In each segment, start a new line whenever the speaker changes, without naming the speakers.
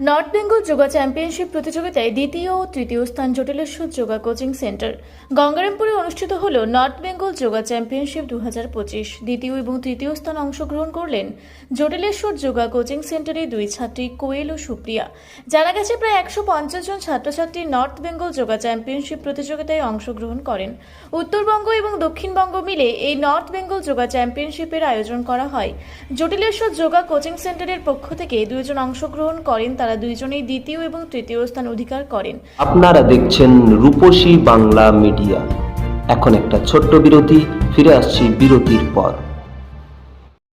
North Bengal yoga championship প্রতিযোগিতায় দ্বিতীয় ও তৃতীয় স্থান জটিলেশ্বর যোগা কোচিং সেন্টার গঙ্গারামপুরে অনুষ্ঠিত হল নর্থ বেঙ্গল যোগা চ্যাম্পিয়নশিপ 2025। দ্বিতীয় এবং তৃতীয় স্থান অংশগ্রহণ করলেন জটিলেশ্বর যোগা কোচিং সেন্টারের দুই ছাত্রী কোয়েল ও সুপ্রিয়া। জানা গেছে প্রায় 150 জন ছাত্রছাত্রী নর্থ বেঙ্গল যোগা চ্যাম্পিয়নশিপ প্রতিযোগিতায় অংশগ্রহণ করেন। উত্তরবঙ্গ এবং দক্ষিণবঙ্গ মিলে এই নর্থ বেঙ্গল যোগা চ্যাম্পিয়নশিপের আয়োজন করা হয়। জটিলেশ্বর যোগা কোচিং সেন্টারের পক্ষ থেকে দুইজন অংশগ্রহণ করেন, তারা দুইজনেই দ্বিতীয় এবং তৃতীয় স্থান অধিকার করেন।
আপনারা দেখছেন রূপসী বাংলা মিডিয়া। এখন একটা ছোট্ট বিরতি, ফিরে আসছি বিরতির পর।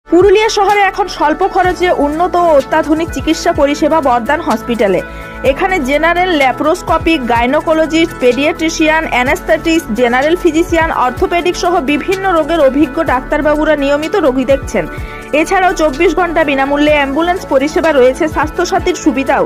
পুরুলিয়া শহরে এখন স্বল্প খরচে উন্নত ও অত্যাধুনিক চিকিৎসা পরিষেবা বর্দান হসপিটালে। এখানে general, laparoscopic, gynaecologist, paediatrician, anaesthetist, general physician, orthopaedic সহ বিভিন্ন রোগের অভিজ্ঞ ডাক্তারবাবুরা নিয়মিত রোগী দেখছেন। এছাড়াও 24 ঘন্টা বিনামূল্যে অ্যাম্বুলেন্স পরিষেবা রয়েছে, স্বাস্থ্যসাথীর সুবিধাও।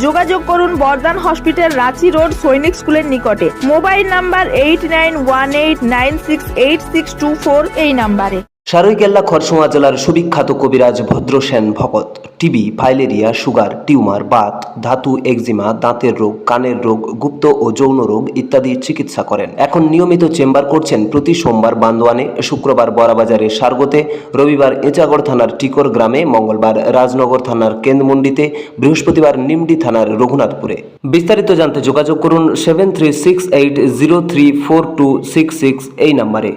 যোগাযোগ করুন বর্দান হসপিটাল, রাঁচি রোড, সৈনিক স্কুলের নিকটে। মোবাইল নাম্বার 8918968624 এই নাম্বারে।
সারৈকেল্লা খরসুমা জেলার সুবিখ্যাত কবিরাজ ভদ্রসেন ভকত TB, filaria, sugar, tumour, Baat, ধাতু, একজিমা, দাঁতের রোগ, কানের রোগ, গুপ্ত ও যৌন রোগ ইত্যাদি চিকিৎসা করেন। এখন নিয়মিত চেম্বার করছেন প্রতি সোমবার বান্দোয়ানে, শুক্রবার বড়াবাজারের সারগোতে, রবিবার এঁচাগড় থানার টিকর গ্রামে, মঙ্গলবার রাজনগর থানার কেন্দ্রমন্ডিতে, বৃহস্পতিবার নিমডি থানার রঘুনাথপুরে। বিস্তারিত জানতে যোগাযোগ করুন 7368034266 এই নাম্বারে।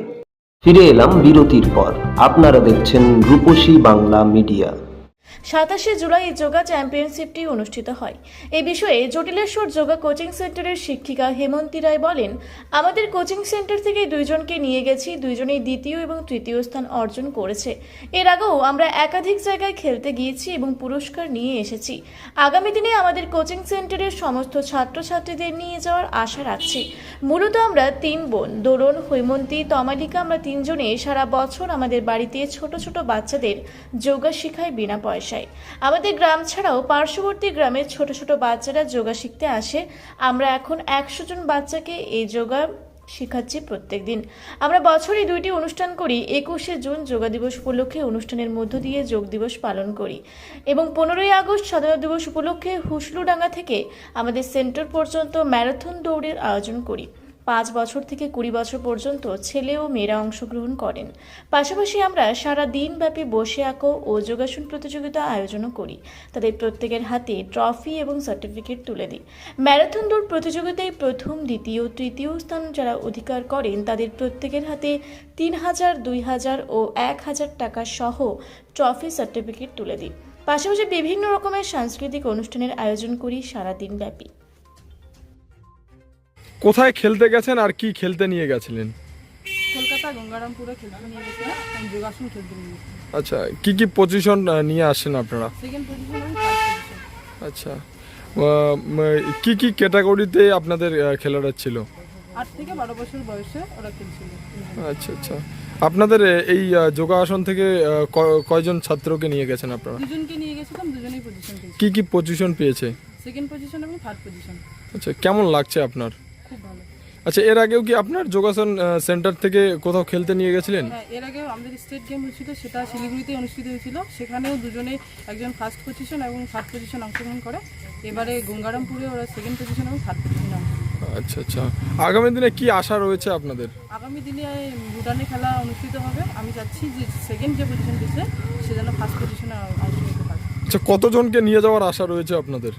ফিরে এলাম বিরতির পর। আপনারা দেখছেন রূপসী বাংলা মিডিয়া।
27 জুলাই যোগা চ্যাম্পিয়নশিপটি অনুষ্ঠিত হয়। এই বিষয়ে জটিলেশ্বর যোগা কোচিং সেন্টারের শিক্ষিকা হেমন্তী রায় বলেন, আমাদের কোচিং সেন্টার থেকে দুইজনকে নিয়ে গেছি, দুইজনেই দ্বিতীয় এবং তৃতীয় স্থান অর্জন করেছে। এর আগেও আমরা একাধিক জায়গায় খেলতে গিয়েছি এবং পুরস্কার নিয়ে এসেছি। আগামী দিনে আমাদের কোচিং সেন্টারের সমস্ত ছাত্রছাত্রীদের নিয়ে যাওয়ার আশা রাখছি। মূলত আমরা 3 বোন, দোলন, হৈমন্তী, তমালিকা, আমরা 3 জনে সারা বছর আমাদের বাড়িতে ছোট ছোট বাচ্চাদের যোগা শেখাই বিনা পয়সায়। আমাদের গ্রাম ছাড়াও পার্শ্ববর্তী গ্রামের ছোট ছোট বাচ্চারা যোগা শিখতে আসে। আমরা এখন 100 জন বাচ্চাকে এই যোগা শেখাচ্ছি প্রত্যেক দিন। আমরা বছরে 2টি অনুষ্ঠান করি। 21শে জুন যোগা দিবস উপলক্ষে অনুষ্ঠানের মধ্য দিয়ে যোগ দিবস পালন করি এবং 15ই আগস্ট স্বাধীনতা দিবস উপলক্ষে হুসলুডাঙ্গা থেকে আমাদের সেন্টার পর্যন্ত ম্যারাথন দৌড়ের আয়োজন করি। 5 বছর থেকে 20 বছর পর্যন্ত ছেলে ও মেয়েরা অংশগ্রহণ করেন। পাশাপাশি আমরা সারা দিন ব্যাপী বসে আঁকো ও যোগাসন প্রতিযোগিতা আয়োজনও করি। তাদের প্রত্যেকের হাতে ট্রফি এবং সার্টিফিকেট তুলে দিই। ম্যারাথন দৌড় প্রতিযোগিতায় প্রথম, দ্বিতীয়, তৃতীয় স্থান যারা অধিকার করেন তাদের প্রত্যেকের হাতে 3000, 2000 ও 1000 টাকা সহ ট্রফি, সার্টিফিকেট তুলে দিই। পাশাপাশি বিভিন্ন রকমের সাংস্কৃতিক অনুষ্ঠানের আয়োজন করি সারা দিন ব্যাপী।
কোথায় খেলতে গেছেন আর কি খেলতে নিয়ে গেছিলেন?
কলকাতা গঙ্গারামপুরে খেলতে নিয়ে গেছিলাম, আমি যোগাসন খেলতে নিয়ে গেছিলাম।
আচ্ছা, কি কি পজিশন নিয়ে আসেন আপনারা?
সেকেন্ড পজিশন, আমি ফার্স্ট পজিশন।
আচ্ছা, কি কি ক্যাটাগরিতে আপনাদের খেলাটা ছিল?
8 থেকে 12 বছর বয়সে ওরা খেলছিল।
আচ্ছা আচ্ছা, আপনাদের এই যোগাসন থেকে কয়জন ছাত্রকে নিয়ে গেছেন আপনারা?
দুজনকে নিয়ে গেছিলাম, দুজনেই পজিশন পেয়েছি।
কি কি পজিশন পেয়েছে?
সেকেন্ড পজিশন এবং থার্ড পজিশন।
আচ্ছা, কেমন লাগছে আপনার?
খুব ভালো।
আচ্ছা, এর আগেও কি আপনার যোগাসন সেন্টার থেকে কোথাও খেলতে নিয়ে গেছিলেন?
হ্যাঁ, এর আগেও আমাদের স্টেট গেম হয়েছিল, সেটা শিলিগুড়িতে অনুষ্ঠিত হয়েছিল। সেখানেও দুজনে, একজন ফার্স্ট পজিশন এবং থার্ড পজিশন অংশগ্রহণ করে। এবারে গঙ্গারামপুরে ওরা সেকেন্ড পজিশন এবং থার্ড পজিশন অংশগ্রহণ।
আচ্ছা আচ্ছা, আগামী দিনে কি আশা রয়েছে আপনাদের?
আগামী দিনে ভুটানে খেলা অনুষ্ঠিত হবে। আমি চাচ্ছি যে সেকেন্ড যে পজিশন দিচ্ছে সে যেন ফার্স্ট পজিশনে অংশ নিতে পারে।
আচ্ছা, কতজনকে নিয়ে যাওয়ার আশা রয়েছে আপনাদের?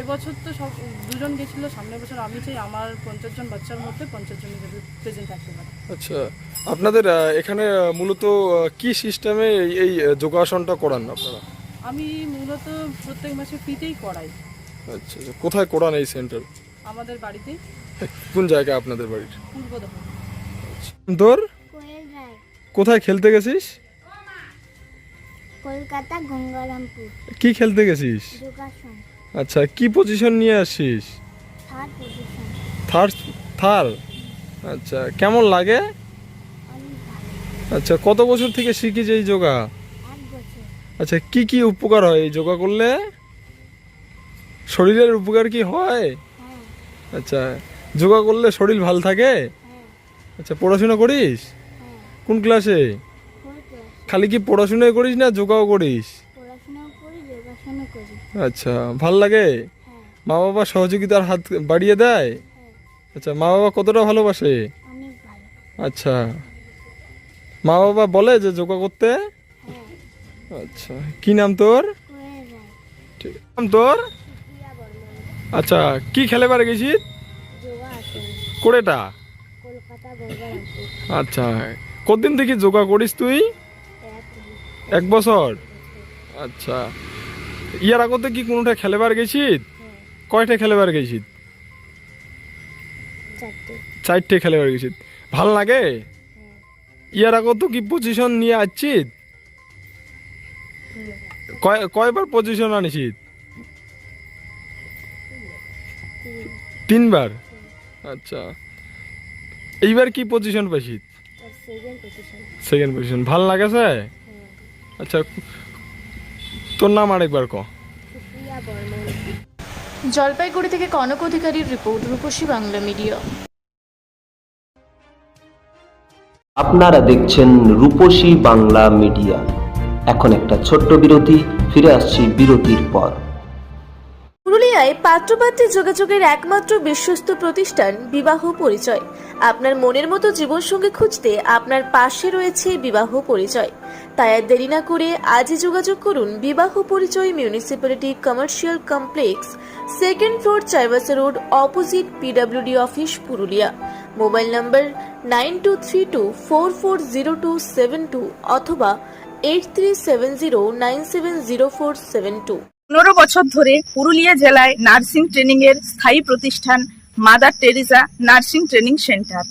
এবছর তো সব দুজন গেছিলো, সামনের বছর আমি চাই আমার 50 জন বাচ্চার মধ্যে 50 জনই যাতে প্রেজেন্ট থাকতে পারে।
আচ্ছা, আপনাদের এখানে মূলত কি সিস্টেমে এই যোগাসনটা করান আপনারা?
আমি মূলত প্রত্যেক মাসে ফ্রিতেই করাই।
আচ্ছা আচ্ছা, কোথায় করান এই সেন্টার?
আমাদের বাড়িতেই।
কোন জায়গায় আপনাদের বাড়ির?
পূর্বদহ।
তোর
কোয়েল রায়,
কোথায় খেলতে গেছিস?
কলকাতা গঙ্গারামপুর,
কি খেলতে গেছিস?
যোগাসন,
আচ্ছা, কি পজিশন নিয়ে আসিস?
Third position.
থার্ড। আচ্ছা, কেমন লাগে?
অনেক ভালো।
আচ্ছা, কত বছর থেকে শিখিস এই যোগা?
1 বছর।
আচ্ছা, কি কি উপকার হয় এই যোগা করলে? শরীরের উপকার কি হয়?
হ্যাঁ।
আচ্ছা, যোগা করলে শরীর ভালো থাকে?
হ্যাঁ।
আচ্ছা, পড়াশোনা করিস?
হ্যাঁ।
কোন ক্লাসে?
4 ক্লাস।
খালি কি পড়াশোনাই করিস না যোগাও করিস?
পড়াশোনাও করি, যোগাসনও করি।
আচ্ছা, ভাল লাগে? মা বাবা সহযোগিতার হাত বাড়িয়ে দেয়? আচ্ছা, মা বাবা কতটা ভালোবাসে?
অনেক ভালো।
আচ্ছা, মা বাবা বলে যে যোগা করতে?
হ্যাঁ,
আচ্ছা, কি নাম তোর?
হয়ে যায়।
ঠিক নাম তোর?
সুপ্রিয়া বর্মন।
আচ্ছা, কি খেলেবার গেছিস?
যোগা আসন,
কোড়েটা?
কলকাতা গঙ্গারামপুর।
আচ্ছা, কতদিন থেকে যোগা করিস তুই?
এক
1 বছর? আচ্ছা, ইয়ার আগতে কি কোনোটা খেলেবার গেছিস? কয়টা খেলেবার গেছিস?
4টে।
4টে খেলেবার গেছিস। ভাল লাগে? ইয়ার আগত কি পজিশন নিয়ে আসছিস? কয়বার পজিশন আনিছিস? 3বার? আচ্ছা, এইবার কি পজিশন পাইছিস?
Second position.
Second position. ভাল লাগেছে? আচ্ছা, তোর নাম আরেকবার ক।
সুপ্রিয়া বর্মন।
জলপাইগুড়ি থেকে কনক অধিকারীর রিপোর্ট, রূপসী বাংলা মিডিয়া।
আপনারা দেখছেন রূপসী বাংলা মিডিয়া। এখন একটা ছোট্ট বিরতি, ফিরে আসছি বিরতির পর।
পুরুলিয়ায় পাত্রপাত্রী যোগাযোগের একমাত্র বিশ্বস্ত প্রতিষ্ঠান বিবাহ পরিচয়। আপনার মনের মতো জীবনসঙ্গী খুঁজতে আপনার পাশে রয়েছে বিবাহ পরিচয়। তাই আর দেরি না করে আজই যোগাযোগ করুন বিবাহ পরিচয়, municipality commercial complex, 2nd floor, Chaibasa road, opposite PWD office, Purulia. Mobile নম্বর 9232440272 অথবা 8370970472।
15 বছর ধরে পুরুলিয়া জেলায় নার্সিং ট্রেনিং এর স্থায়ী প্রতিষ্ঠান mother Teresa nursing training centre.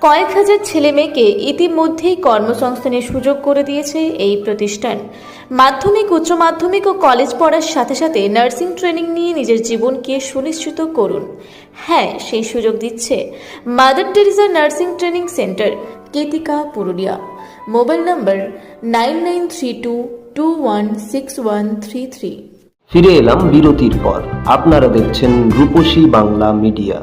কয়েক হাজার ছেলে মেয়েকে ইতিমধ্যেই কর্মসংস্থানের সুযোগ করে দিয়েছে এই প্রতিষ্ঠান। মাধ্যমিক, উচ্চ মাধ্যমিক ও কলেজ পড়ার সাথে সাথে নার্সিং ট্রেনিং নিয়ে নিজের জীবনকে সুনিশ্চিত করুন। হ্যাঁ, সেই সুযোগ দিচ্ছে Mother Teresa nursing training centre, Ketika, Purulia. Mobile number 9932216133।
ফিরে এলাম বিরতির পর। আপনারা দেখছেন রূপসী বাংলা মিডিয়া।